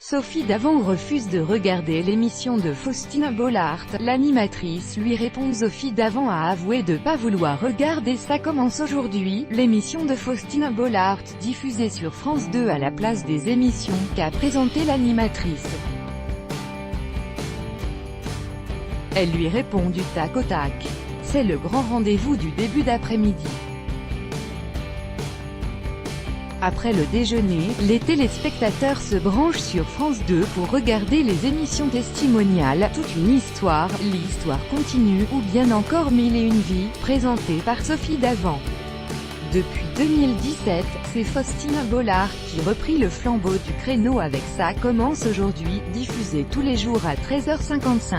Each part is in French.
Sophie Davant refuse de regarder l'émission de Faustina Bollaert. L'animatrice lui répond. Sophie Davant a avoué de pas vouloir regarder Ça commence aujourd'hui, l'émission de Faustina Bollaert, diffusée sur France 2 à la place des émissions qu'a présentée l'animatrice. Elle lui répond du tac au tac. C'est le grand rendez-vous du début d'après-midi. Après le déjeuner, les téléspectateurs se branchent sur France 2 pour regarder les émissions testimoniales, Toute une histoire, L'histoire continue, ou bien encore Mille et une vies, présentées par Sophie Davant. Depuis 2017, c'est Faustina Bollaert qui reprit le flambeau du créneau avec Ça commence aujourd'hui, diffusé tous les jours à 13h55.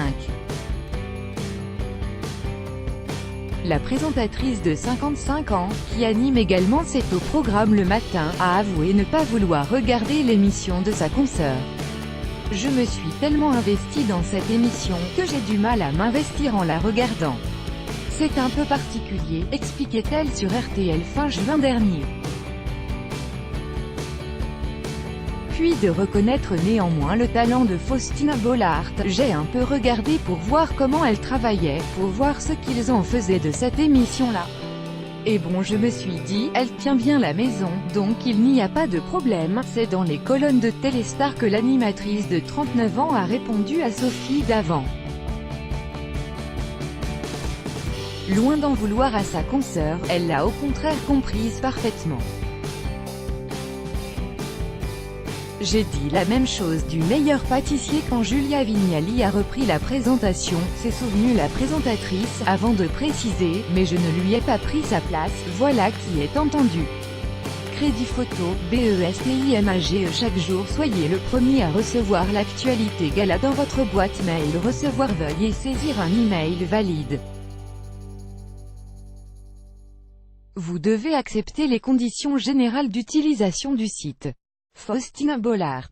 La présentatrice de 55 ans, qui anime également C'est au programme le matin, a avoué ne pas vouloir regarder l'émission de sa consoeur. « Je me suis tellement investie dans cette émission, que j'ai du mal à m'investir en la regardant. C'est un peu particulier », expliquait-elle sur RTL fin juin dernier. Puis de reconnaître néanmoins le talent de Faustina Bollaert. « J'ai un peu regardé pour voir comment elle travaillait, pour voir ce qu'ils en faisaient de cette émission-là. Et bon, je me suis dit, elle tient bien la maison, donc il n'y a pas de problème. » C'est dans les colonnes de Téléstar que l'animatrice de 39 ans a répondu à Sophie Davant. Loin d'en vouloir à sa consoeur, elle l'a au contraire comprise parfaitement. J'ai dit la même chose du meilleur pâtissier quand Julia Vignali a repris la présentation, s'est souvenue la présentatrice, avant de préciser, mais je ne lui ai pas pris sa place, voilà qui est entendu. Crédit Photo, BESTIMAGE. Chaque jour soyez le premier à recevoir l'actualité gala dans votre boîte mail. Recevoir, veuillez saisir un email valide. Vous devez accepter les conditions générales d'utilisation du site. Faustina Bollaert.